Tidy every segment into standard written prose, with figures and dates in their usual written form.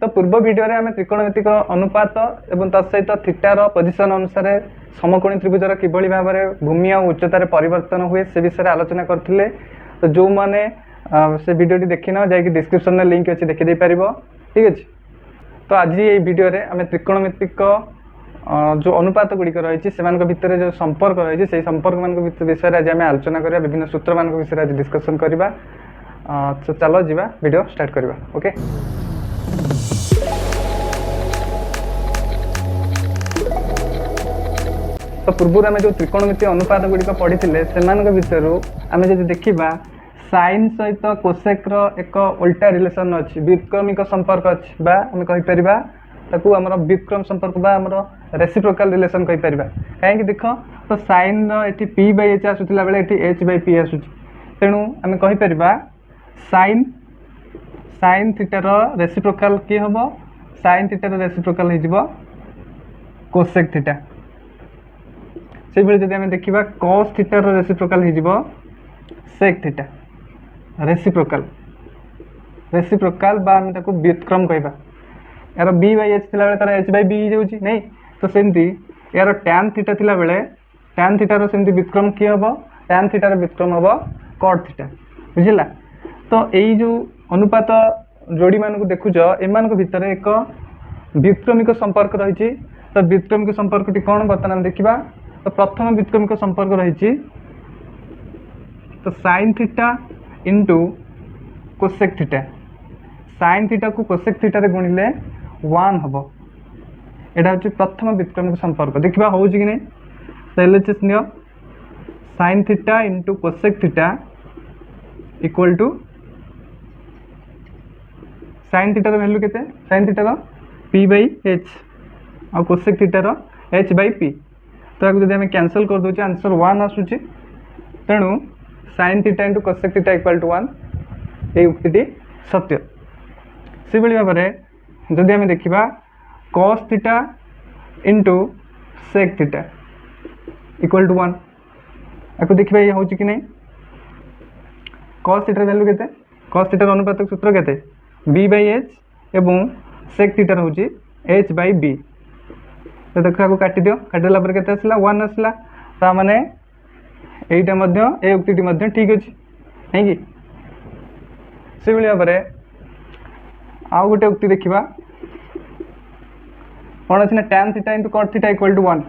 तो पूर्व वीडियो रे आम त्रिकोणमितिक अनुपात एवं तत्सहित थीटार पोजिशन अनुसार समकोणी त्रिभुजर किभली भाव में भूमि और उच्चतार परिवर्तन हुए से विषय आलोचना करथिले। तो जो माने से वीडियो देखी न जाकि डिस्क्रिप्शन में लिंक अच्छे देखी पार ठीक अच्छे। तो आज ये वीडियो रे आम त्रिकोणमितिक जो अनुपात गुड़िक रही से भितर जो संपर्क रही से संपर्क मान विषय आज आम आलोचना करा विभिन्न सूत्र मान विषय आज डिस्कसन करवा। तो चलो जीवा वीडियो स्टार्ट करवा। ओके तो पूर्व आम जो त्रिकोणमिति अनुपात गुड़िक पढ़ी से भितर आम जो देखा साइन सहित कोसेक एक उल्टा रिलेसन अच्छी व्युत्क्रमिक संपर्क अच्छी बा आम कहीपर ताकू आमर व्युत्क्रम संपर्क बा आमर रेसिप्रोकाल रिलेसन कहीपर कहीं देख तो साइन री पी बाई एच आसूला बेले एच बाई पी आसूँ तेणु आम कहीपर साइन साइन थीटार रेसिप्रोकाल किए हम साइन थीटार रेसिप्रोकाल हो कोसेक थीटा से जब आम देखा कॉस थीटार रेसिप्रोकाल हो सेक थीटा रेसिप्रोकाल रेसिप्रोकाल बा आम ताको व्युत्क्रम कहवा यार बी बाई एच थी तार एच बाई बी हो नहीं तो सेमती यार टैन थीटा थिला बेले टैन थीटार सेमती व्युत्क्रम किए हम टैन थीटार व्युत्क्रम हम कॉट थीटा बुझला। तो यही जो अनुपात जोड़ी मान को देखुच एमान भितर एक व्युत्क्रमिक संपर्क रही। तो व्युत्क्रमिक संपर्क टी कौन बर्तमान देखा तो प्रथम व्युत्क्रमिक संपर्क रही तो sign theta into cosec theta sine theta को कोसेक थीटा रे गुणिले 1 हम यहाँ हूँ प्रथम व्युत्क्रमिक संपर्क देखा हो कि नहीं। तो एलएचएस नियो sine theta into cosec theta equal to sine थीटार वैल्यू केते साइन थीटार पी बाई एच और कोसेक थीटार एच बाई पी। तो जब आम कैंसल कर दूचे आंसर 1 आसूची तेणु sine theta into cosec theta equal to 1 ये उक्ति सत्य। से भाव में जदि आम देखा cos theta into sec theta equal to 1 आपको देखा ये हूँ कि नहीं। कॉस थीटार वैल्यू केते कॉस थीटार अनुपातक सूत्र केते बी बाई एच एवं सेक थीटार हूँ एच बाई बी। तो देखा काटी दियो काटिदेला केते आसला 1 आसला ता माने एटा मध्य ए उक्ति मध्य ठीक अच्छे नहीं कि से भाव में आउ गोटे उक्ति देखा कौन अच्छी ना tan theta into cot theta equal to 1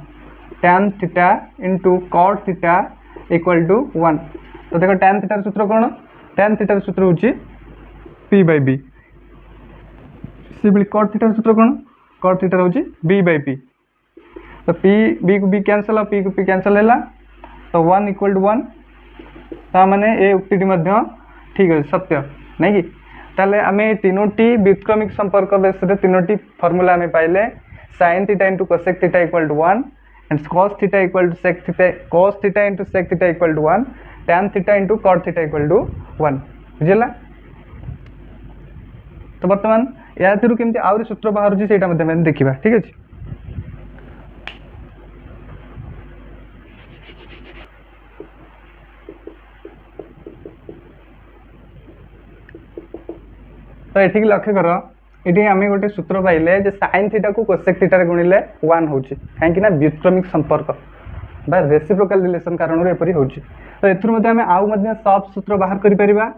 tan theta into cot theta equal to 1। तो देखो टैन थीटार सूत्र कौन टैन थीटार सूत्र हूँ पी बाई बी से कॉट थीटार सूत्र कौन कॉट थीटार हूँ बी बाई पी। तो पी बी को बी कैंसल पी को पी कैंसल है तो 1 इक्वल टू 1 ता माने ए उक्ति ठीक है सत्य नहीं कि ताले आम तीनोटी व्युत्क्रमिक संपर्क बेस तीनोटी फर्मूला आम पाइले sine theta into cosec theta equal to 1 and cos theta equal to sec theta cos theta into sec theta equal to 1 tan theta into cot theta equal to 1 बुझला। तो बर्तमान या केमती आउरी सूत्र बाहर देखा ठीक अच्छे। तो ये लक्ष्य कर ये आम गोटे सूत्र पाइले जे साइन थीटा को कोसेक थीटा गुणिले 1 हो कहीं व्युत्क्रमिक संपर्क बा रेसिप्रोकाल रिलेसन कारण एपरी हो। तो एम आउ सब सूत्र बाहर कर।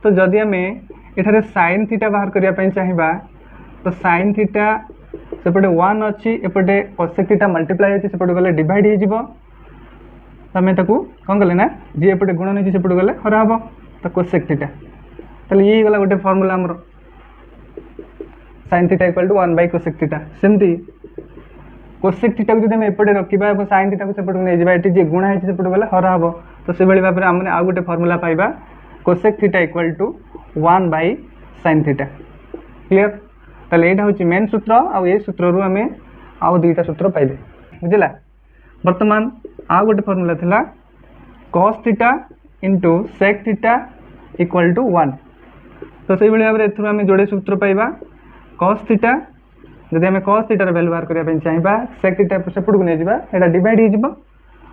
तो जदि आम ये साइन थीटा बाहर करने चाहिए तो साइन थीटा सेपटे 1 अच्छी एपटे कोसेक थीटा मल्टीप्लाई होती सेपटे गले डिवाइड हो आम कौन कले ना जी एपटे गुण नहीं सेपटे गले हरा हम तो कोसेक थीटा तो ये गला गोटे फर्मूला आमर sine theta equal to 1 by cosec theta सेमती कोसेक थीटा को जब एपटे रखा और साइन थीटा को सेपटे नहीं जावा ये जी गुणा है सेपटे गले हरा हम तो से भाव में आम आउ गोटे फर्मूला पाइबा cosec theta equal to 1 by sine theta clear. ताले यहाँ हूँ मेन सूत्र आउ ये सूत्र रू आम आउ दुईटा सूत्र पाइले बुझला। बर्तमान आउ गोटे फर्मूला थिला cos theta into sec theta equal to 1। तो से भाव में एथुर आम जोड़े सूत्र पाइबा कॉस थीटा जदि आम कॉस थीटार वैल्यू बाहर करने चाहिए सेक थीटा सेपट को नहीं जावा डिवाइड हो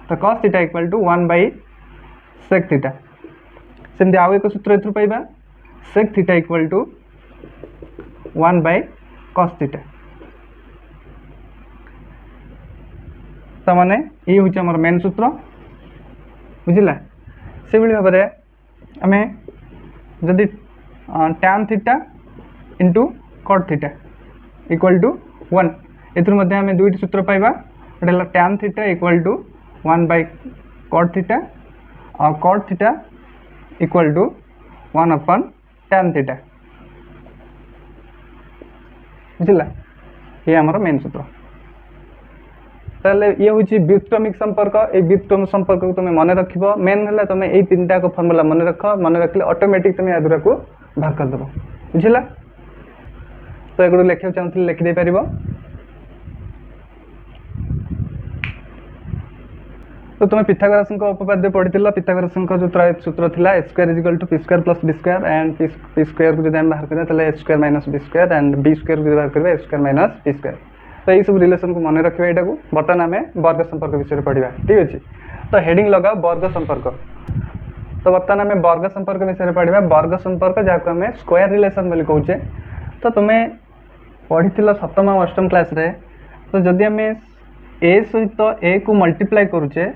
तो cos theta equal to 1 by sec theta सेमती आउ एक सूत्र एथुर पाइबा sec theta equal to 1 by cos theta ताने ये हूँ आम मेन सूत्र बुझला से भाव में आम जदि tan theta into cot theta equal to 1 एथुर आम दुईट सूत्र पाइबा गोटे है tan theta equal to 1 by cot theta और cot थीटा इक्वल टू 1 अपन tan थीटा बुझला ये आमर मेन सूत्र ताले ये हूँ व्युत्क्रमिक संपर्क ये व्युत्क्रम संपर्क को तुम मन रख मेन है तुम ये तीन टाक फर्मुला मन रख मन रखिले ऑटोमेटिक तुम यादुरा को बाहर करदेव बुझला तो एगुड़ लिखा चाहूँ लिखिदे पार तो तुम पिथागोरस उपपाद्य पढ़ी पिथागोरस जो सूत्र था A square equal to P square plus B square and P square को जब बाहर करें A square minus B square and B square को बाहर करें A square minus B square तो यही सब रिलेशन को मन रखा यहाँ को बर्तमान आम वर्ग संपर्क विषय पढ़ा ठीक अच्छे तो हेडिंग लगाओ वर्ग संपर्क तो बर्तमान आम वर्ग संपर्क विषय पढ़ा वर्ग संपर्क जहाँ आम स्क्वायर रिलेशन बोली कहे तो तुम्हें पढ़ी सप्तम और अष्टम क्लास रे तो जदि आम ए सहित ए को मल्टीप्लाई करुचे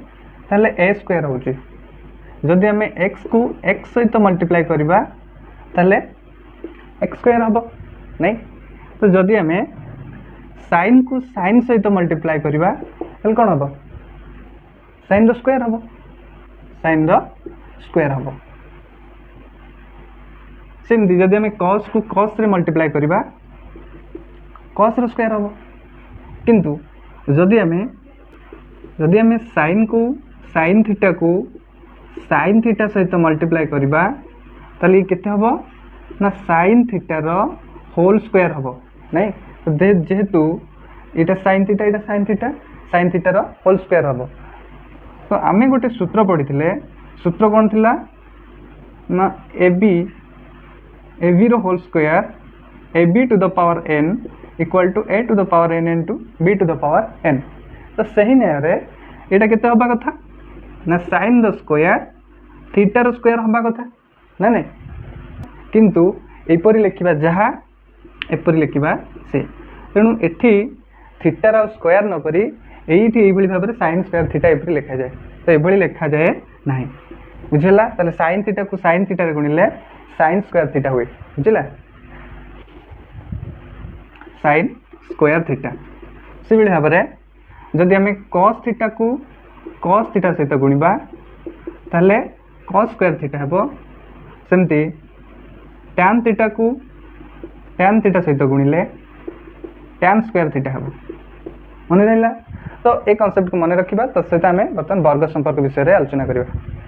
ताहले ए स्क्वायर हो जदि आम एक्स को एक्स सहित मल्टीप्लाई करवा ताहले एक्स स्क्वायर हम नहीं तो जदि आम साइन को साइन सहित मल्टीप्लाई करवा ताहले कौन हम साइन स्क्वायर हम साइन स्क्वायर हम सेमती जदि आम कॉस को कॉस रे मल्टीप्लाई करवा कॉस रो स्क्वायर हम किंतु जदि आम साइन को साइन थीटा सहित मल्टीप्लाई करवा ताली केते हबो ना साइन थीटार होल स्क्वायर हबो नहीं तो जेहेतु इटा साइन थीटार होल स्क्वायर हबो तो आमे गोटे सूत्र पढ़ी सूत्र कौन थिला ना ए बी रो whole square a b to the power n equal to a to the power n into b to the power n तो सही न्याय यहाँ केते हबा कथा ना साइन द स्क्वायर थीटार स्क्वायर हबा कथा ना नहीं किंतु एपरी लिखा जहाँ एपरी लिखा से तेणु एठी थीटार स्क्वायर नक ये भाव में साइन स्क्वायर थीटा एपरी लिखा जाए तो ये लिखा जाए ना बुझला ताले साइन थीटा को साइन थीटा गुणिले साइन स्क्वायर थीटा हुए बुझला साइन स्क्वायर थीटा से भाव में जदि आम कॉस थीटा को कॉस थीटा सहित गुणवा ताहले कॉस स्क्वायर थीटा हेबो सेमती tan थीटा को tan थीटा सहित गुणिले tan स्क्वायर थीटा हेबो मन रहा तो ये कॉन्सेप्ट को मन रखा तो सहित आम बर्तमान वर्ग संपर्क विषय में आलोचना करवा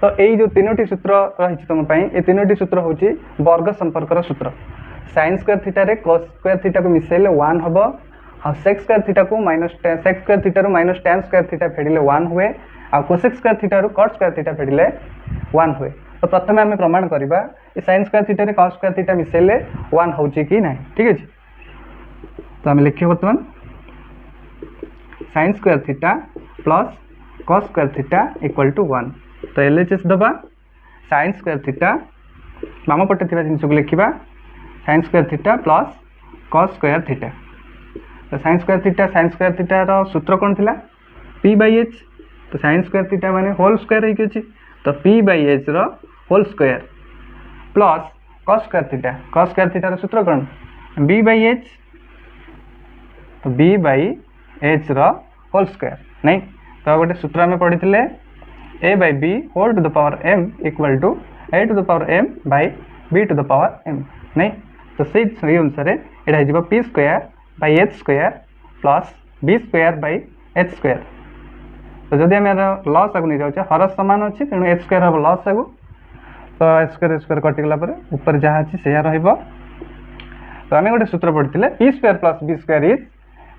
तो यही जो तीनोटी सूत्र रही तुम ये तीनोटी सूत्र हूँ वर्ग संपर्कर सूत्र साइन स्क्वायर थीटा रे cos स्क्वायर थीटा को मिसेले 1 हम और सेक्स स्क्वायर थीटा को minus sec square theta minus tan square theta फेडिले 1 हुए और cosec square theta cot square theta फेडिले 1 हुए तो प्रथम आम प्रमाण करवा ये साइन स्क्वायर थीटा रे cos स्क्वायर थीटा मिसेले 1 हो कि ना ठीक है तो आम लिखिए बर्तमान sine square theta plus cos square theta equal to 1 तो LHS दबा साइन स्क्वायर थीटा बाम पटे जिनस को लिखा sine square theta plus cos square theta तो साइन स्क्वायर थीटार सूत्र कौन थी p/h तो साइन स्क्वायर थीटा माने होल स्क्वायर होगी तो p/h whole square plus cos square थीटार सूत्र कौन b/h तो b/h होल स्क्वायर नहीं तो गोटे सूत्र आम पढ़ी a by b whole to the power m equal to a to the power m by b to the power m नहीं तो सही अनुसार यहाँ p square by h square plus b square by h square तो जदि आम लस आगे नहीं जाऊे हर सामान अच्छे तेणु h स्क्वायर हम लस आगु तो h स्क्वायर कटिगला ऊपर जहाँ अच्छी से तो आम गोटे सूत्र पढ़ी p square plus b square is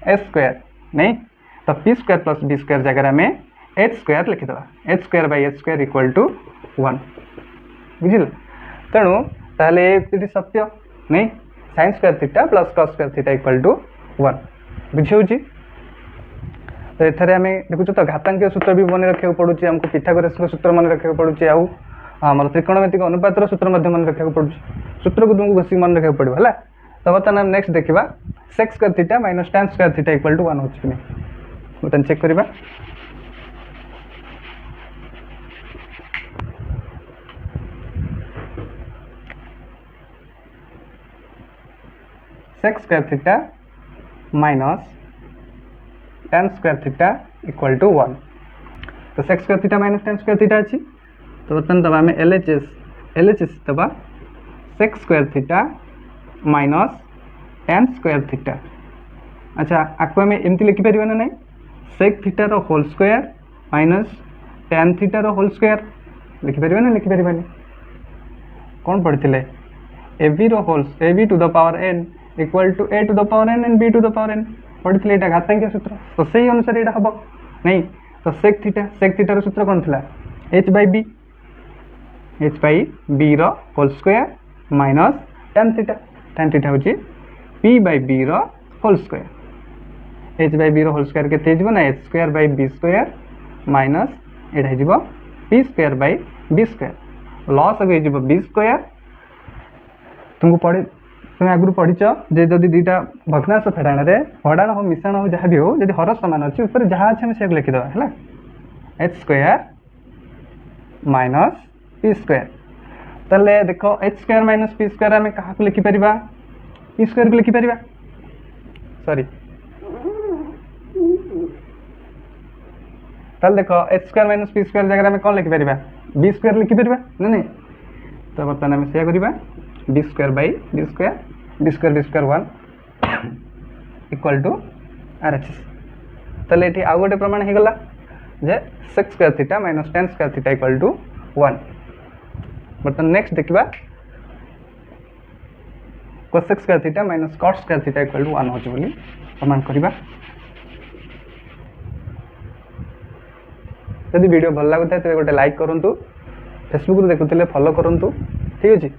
A square नहीं तो P square plus B square जगह आम एच स्क्वायर लिखिदेवा H square by H square equal to 1 बुझिल तेणु ताहले ये सत्य नहीं sine square theta plus cos square theta equal to 1 बुझे तो एथरे आम देखुच तो घातांकीय सूत्र भी मन रखा पड़ू आमको पिथागोरस सूत्र मन रखा पड़ू आम त्रिकोणमितिक अनुपातर सूत्र मन रखा पड़ू सूत्र को तुमको घोषिक मन रखा पड़ो है तो बर्तमान नेक्स्ट देखा sec square theta minus tan square theta equal to 1 हो बर्तमान चेक करवा sec square theta minus tan square theta equal to 1 तो sec square theta minus tan square theta अच्छी तो बर्तमान दबा आम एलएचएस दबा sec square theta minus tan square theta अच्छा आपको आम एमती लिखिपर ना ना सेक थीटार होल स्क्वायर माइनस tan थीटार होल स्क्वायर लिखिपर ना लिखिपर कौन पढ़ते a b to the power n equal to a to the power n and b to the power n पढ़ते यहाँ घातांकीय सूत्र तो सही अनुसार यहाँ हम नहीं तो सेक थीटार सूत्र कौन थी h बाई बी रोल स्क्वायर माइनस tan थीटा हूँ p बाई बी रोल स्क्वायर h बाई बी रोल स्क्वायर के ना h square by B square minus यहाँ p square by B square लॉस हो बी स्क्वायर तुमको पढ़े तुम आगु पढ़ी जे जदि दुईटा भग्नांश फेड़ाण हड़ाण हो मिश्रण हो जहाँ भी हो जब हर सामान अच्छे ऊपर जहाँ अच्छे से लिखिदेवा है H square minus P square ताले देख H square minus P square आम क्या लिखिपर पी स्क्वायर को लिखिपर सॉरी ताले देख H square minus P square जगह आम कौन लिखिपर बी स्क्वायर लिखिपर ना नहीं तो बर्तमान आम से करवा B square by B square 1 equal to R H S ताले ये आउ गोटे प्रमाण हो गला जे sec square theta minus tan square theta equal to 1 बर्तमान नेक्स्ट देखा cosec square theta minus cot square theta equal to 1 हो प्रमाण करवा यदि वीडियो भल लगुता है तो गोटे लाइक करूँ फेसबुक रू देखुले फॉलो करूँ ठीक अच्छे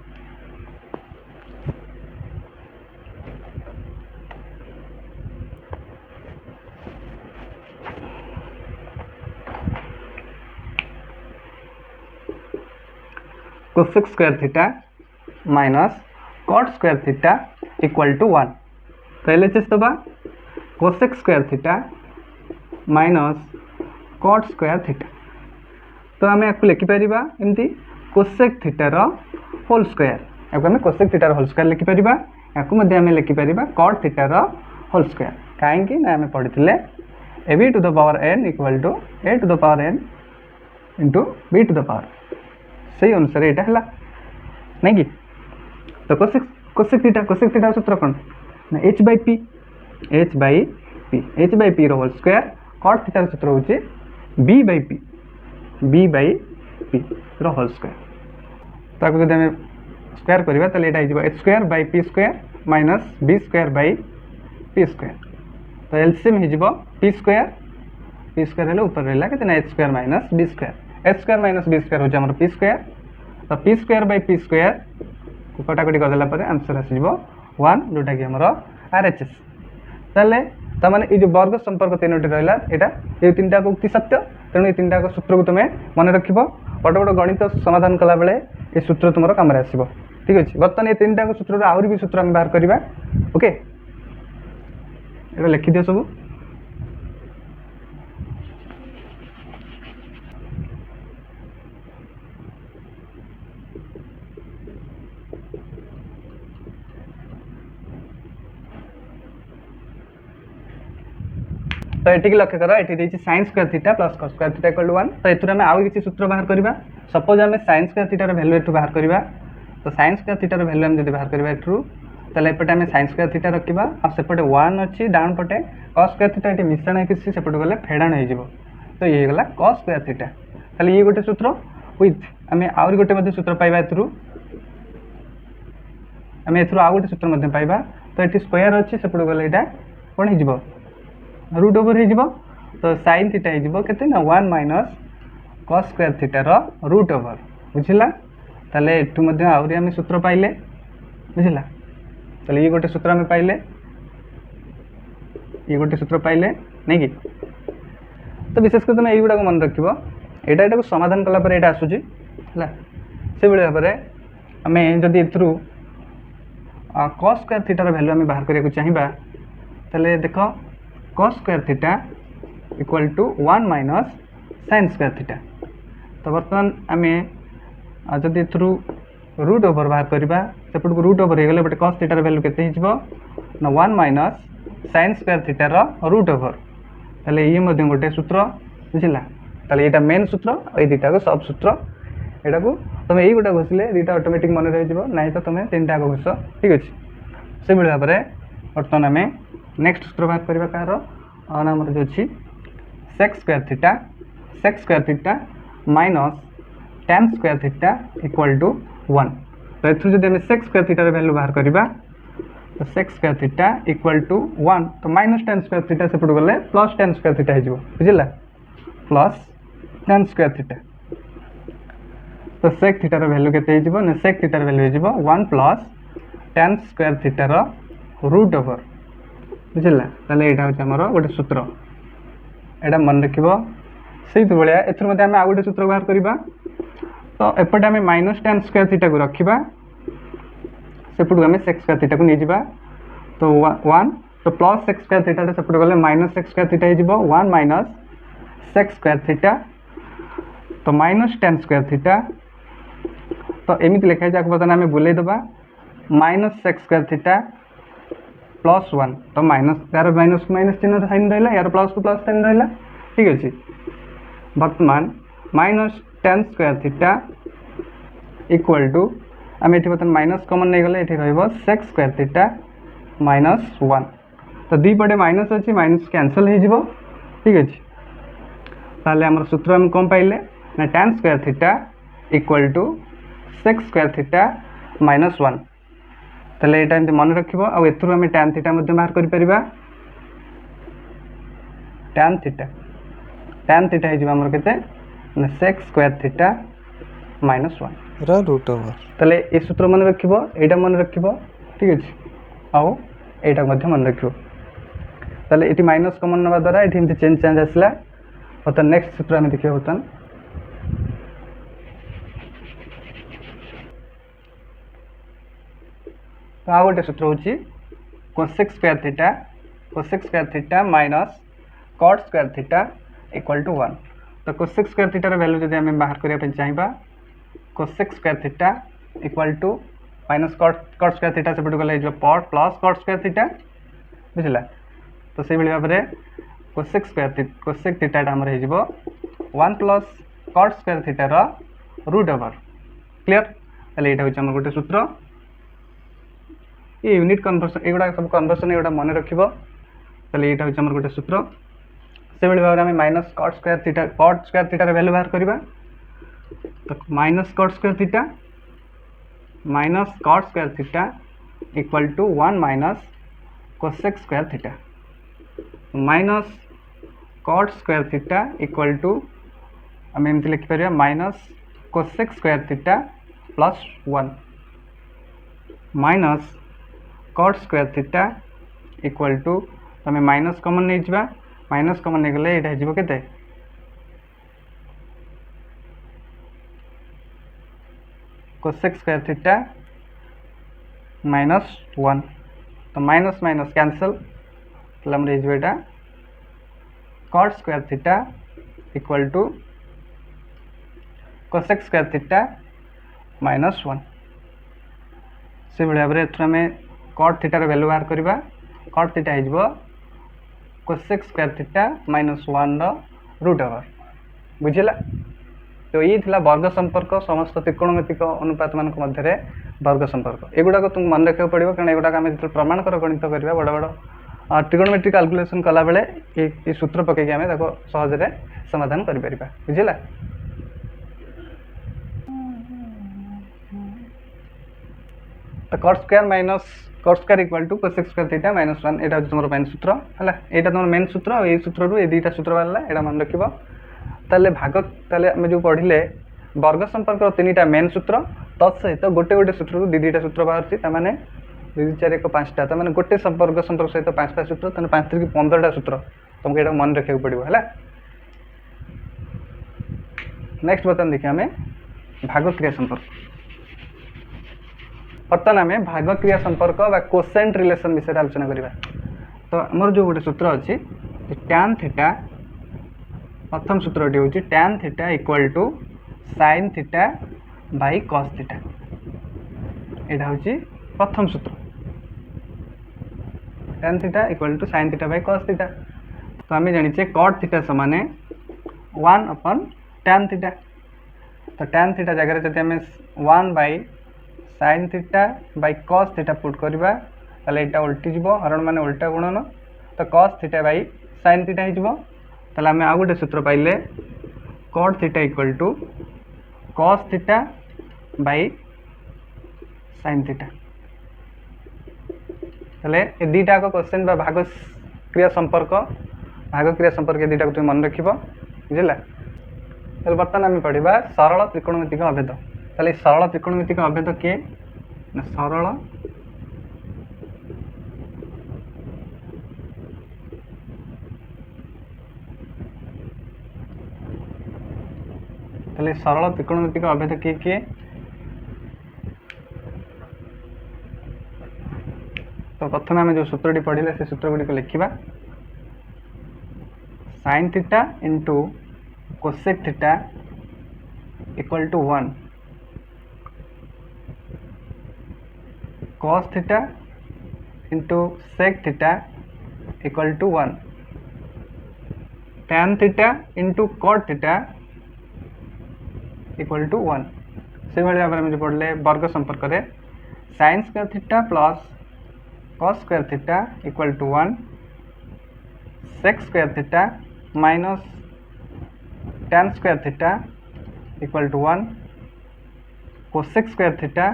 cosec square theta minus cot square theta equal to 1 तो एलएचएस दबा cosec square theta minus cot square theta तो आम आपको लिखिपर एमती कोसेक थीटार होल स्क्वायर आपको आम कोसेक थीटार होल स्क्वायर लिखिपर या लिखिपर कॉट थीटार होल स्क्वायर कहीं ना आम पढ़ी a b to the power n equal to a to the power n into b to the power सही अनुसार यहाँ है नहीं कि तो कोसेक थीटा सूत्र कौन ना h by P whole square cot थीटार सूत्र हूँ b by P whole square तो जब आम स्क्वायर करवा तो यहाँ H square by P square minus B square by P square तो एलसीएम हो पी स्क्वायर है ऊपर रहा के H square minus B square H square minus B square हूँ आम पी स्क्वायर तो P square by P square को कटाकटी करदेला आंसर आसो 1 जोटा कि आमर आर एच एस ताले तमाने ये जो वर्ग संपर्क तीनोटी रहा यहाँ ये तीन टाक उक्ति सत्य तेणु ये तीन टाक सूत्र को तुम्हें मन रख बड़ बड़ गणित समाधान कला बेले ये सूत्र तुम कम आसो ठीक अच्छे बर्तमान ये तीन टाक सूत्र आहरी भी सूत्र आम बाहर करवा ओके ये लिखिदियो सब तो ये लक्ष्य कर ये sine square theta plus cos square theta equal to 1 तो ये आम आउ किसी सूत्र बाहर करवा सपोज आम साइन स्क्वायर थीटार वैल्यू एठू बाहर करवा तो साइन स्क्वायर थीटार वैल्यू आम जब बाहर करवा एठू ताले एपटे आम साइन स्क्वायर थीटा रखा और सेपटे 1 अच्छी डाउन पटे कॉस स्क्वायर थीटा ये मिश्रण है किसी सेपटे गले फेड़ाण हो तो ये गला कॉस स्क्वायर थीटा ताले ये गोटे सूत्र विथ आम आउरी गोटे सूत्र पाइबा एथरू आम एथरू आउ गोटे सूत्र पाइबा तो ये स्क्वायर अच्छी सेपटे गले यहाँ कौन हो रूट ओवर हो तो साइन थीटा हो केते ना 1 माइनस कॉस स्क्वायर थीटार रूट ओवर बुझिला ताले एठु मध्ये आउरी आमे सूत्र पाइले बुझिला ताले ये गोटे सूत्र आमे पाइले ये गोटे सूत्र पाइले नहीं कि तो विशेष कर तुम युवा को मन रखिबो एटा एटा को समाधान कला पर एटा आसुची हला से बेले भाबरे आमे जदी एथरु cos स्क्वायर थीटा रो वैल्यू आमे बाहर करिया को चाहिबा ताले देखो cos square theta equal to 1 minus sin square theta तो वर्तमान आमे जदी एथरु रूट ओवर बाहर करबा सेपट को रूट ओवर हे गेले बट cos थीटा रो वैल्यू केते हिजबो ना 1 माइनस sin स्क्वायर थीटा रो रूट ओवर ताले ये मध्ये गोटे सूत्र बुझिला ताले एटा मेन सूत्र ए दुटा को सब सूत्र एटा को तुम यही गोटा घोषिले दुटा ऑटोमेटिक मन रही जीवो नहीं तो तुम तीनटा को घोष ठीक अछि से बेले भाबरे वर्तमान आमे नेक्स्ट सूत्र बाहर करबा कार नाम जो अछि sec square theta minus tan square theta equal to 1 तो एथु जदि हम sec स्क्वायर थीटा रे वैल्यू बाहर करबा तो sec square theta equal to 1 तो माइनस tan स्क्वायर थीटा सेपट गले प्लस tan स्क्वायर थीटा हिजो बुझिला प्लस tan स्क्वायर थीटा तो sec थीटा रो वैल्यू केते हिजो ना sec थीटा रो वैल्यू हिजो 1 प्लस tan स्क्वायर थीटा रो रूट ओवर बुझिला ताले एटा होछ हमरो गोटे सूत्र एटा मन रखिबो सेही तो बळिया एथर मध्ये हम आ गोटे सूत्र बाहर करबा तो एपटे हम माइनस tan स्क्वायर थीटा को रखिबा सेपट को हम sec स्क्वायर थीटा को नै जिबा तो 1 तो प्लस sec स्क्वायर थीटा रे सेपट गले माइनस sec स्क्वायर थीटा हिजबो 1 माइनस sec स्क्वायर थीटा तो माइनस tan स्क्वायर थीटा तो एमिति लिखा जाक बतन हमें बुले दबा minus sec square theta plus 1 तो माइनस यार माइनस माइनस चिन्ह साइन रहला यार प्लस को प्लस साइन रहला ठीक अछि वर्तमान minus tan square theta equal to आम एठी बतन माइनस कॉमन नहीं गले एठी रहइबो sec स्क्वायर थीटा माइनस 1 तो दी पटे माइनस अछि माइनस कैंसिल हो जिवो ठीक अछि ताले हमर सूत्र हम कोन पाइले ना tan square theta equal to sec square theta minus 1 ताले एटा एंत मन रखिबो आ एथुर हम tan थीटा मध्ये बाहर करि परिबा tan थीटा हे जिवो हमर केते ना sec स्क्वायर थीटा माइनस 1 रा रूट ओवर ताले ए सूत्र मन रखिबो एटा मन रखिबो ठीक अछि आउ एटा मध्ये मन रखिबो ताले एटी माइनस कॉमन नबा द्वारा एटी एंत चेंज आसला और नेक्स्ट सूत्र हम देखियो बतन तो आ गोटे सूत्र होची cosec square theta minus cot square theta equal to 1 तो cosec स्क्वायर थीटा रे वैल्यू जदि हम बाहर करिया पे चाहिबा cosec square theta equal to minus cot square theta सेपट गले जो पॉट प्लस cot स्क्वायर थीटा बुझिला तो से बेले बाबरे cosec थीटा हमर हे जिवो 1 प्लस cot स्क्वायर थीटा रो रूट ओवर क्लियर ताले एटा होची हमर गोटे सूत्र ये यूनिट कन्वर्सन एगुडा सब कन्वर्सन एगुडा मन रखिबो ताले एटा होची हमर गोटे सूत्र से बेले बाबरे हम माइनस cot स्क्वायर थीटा रे वैल्यू बाहर करबा तो minus cot square theta equal to 1 minus cosec square theta minus cot square theta equal to हम एमती लिखि परिया minus cosec square theta plus 1 minus cot square theta equal to हमें minus common नहीं जिबा माइनस कॉमन नहीं गले एटा हिजबो केते cosec स्क्वायर थीटा माइनस 1 तो माइनस माइनस कैंसिल तो हम हिजबो एटा cot square theta equal to cosec square theta minus 1 से भाव में एथर आम cot थीटार वैल्यू बाहर करवा cot थीटा हो cosec square theta minus 1 root over बुझला तो ये थिला वर्ग संपर्क समस्त त्रिकोणमितिक अनुपात मान मध्य वर्ग संपर्क एगुड़ा तुम मन रखा पड़ो कारण एगुड़ा आम जो प्रमाणकर गणित करवा बड़ बड़ ट्रिगोनोमेट्रिक कैलकुलेशन कला बेले ये सूत्र पकईकि आम सहजरे समाधान कर बुझला तो cot square minus cos square equal to cosec square theta minus 1 एटा तुम मेन सूत्र है एटा तुम मेन सूत्र और ये सूत्र रू ये दुईटा सूत्र बाहर एटा मन रखिबो ताले भाग ताले हम जो पढ़िले वर्ग संपर्क तीनटा मेन सूत्र तत्सहित गोटे गोटे सूत्र रू दुईटा सूत्र बाहर छि तामाने 2 4 1 5टा तामाने गोटे संपर्क सहित 5टा सूत्र तने 5 3 15टा सूत्र तुमको एटा मन रखिया पड़िबो है। नेक्स्ट बर्तन देखिए आम भाग क्रिया संपर्क बर्तमान आम भाग क्रिया संपर्क बा कोसेंट रिलेशन विषय आलोचना करवा। तो आमर जो गोटे सूत्र अच्छी tan थीटा प्रथम सूत्रटी हूँ tan theta equal to sin theta by cos theta यहाँ हूँ प्रथम सूत्र tan theta equal to sin theta by cos theta. तो आम जाने cot थीटा समान 1 अपन tan थीटा। तो tan थीटा जगह जब आम 1 by sin theta by cos theta put करवा ताले एटा उल्टी जीव हरण माने उल्टा गुणन। तो cos theta by sin theta हो ताले आम आउ गोटे सूत्र पाइले cot theta equal to cos theta by sin theta. ताले ए दुईटा क्वेश्चन बा भाग क्रिया संपर्क ए दुईटा तुम मन रखिबो बुझला। ताले बर्तमान आम पढ़ा सरल त्रिकोणमितिक अभेद। ताले सरल त्रिकोणमितिक अभेद किए ना सरल ताले सरल त्रिकोणमितिक अभेद किए किए तो प्रथम आम जो सूत्रटी पढ़ले से सूत्र गुड़िक लिखा sin theta into cosec theta equal to 1 cos theta into sec theta equal to 1 tan theta into cot theta equal to 1 से भाई भाव में पढ़ले वर्ग संपर्क में sin square theta plus cos square theta equal to 1 sec square theta minus tan square theta equal to 1 cosec square theta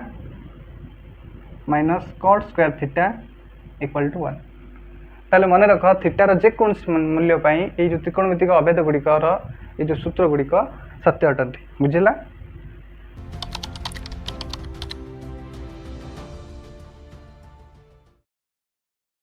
minus cot square theta equal to 1। ताले मन रख थीटार जेकोन मूल्य ये जो त्रिकोणमितिक अभेद गुड़िकर ये जो सूत्र गुड़िक सत्य अटंती बुझला।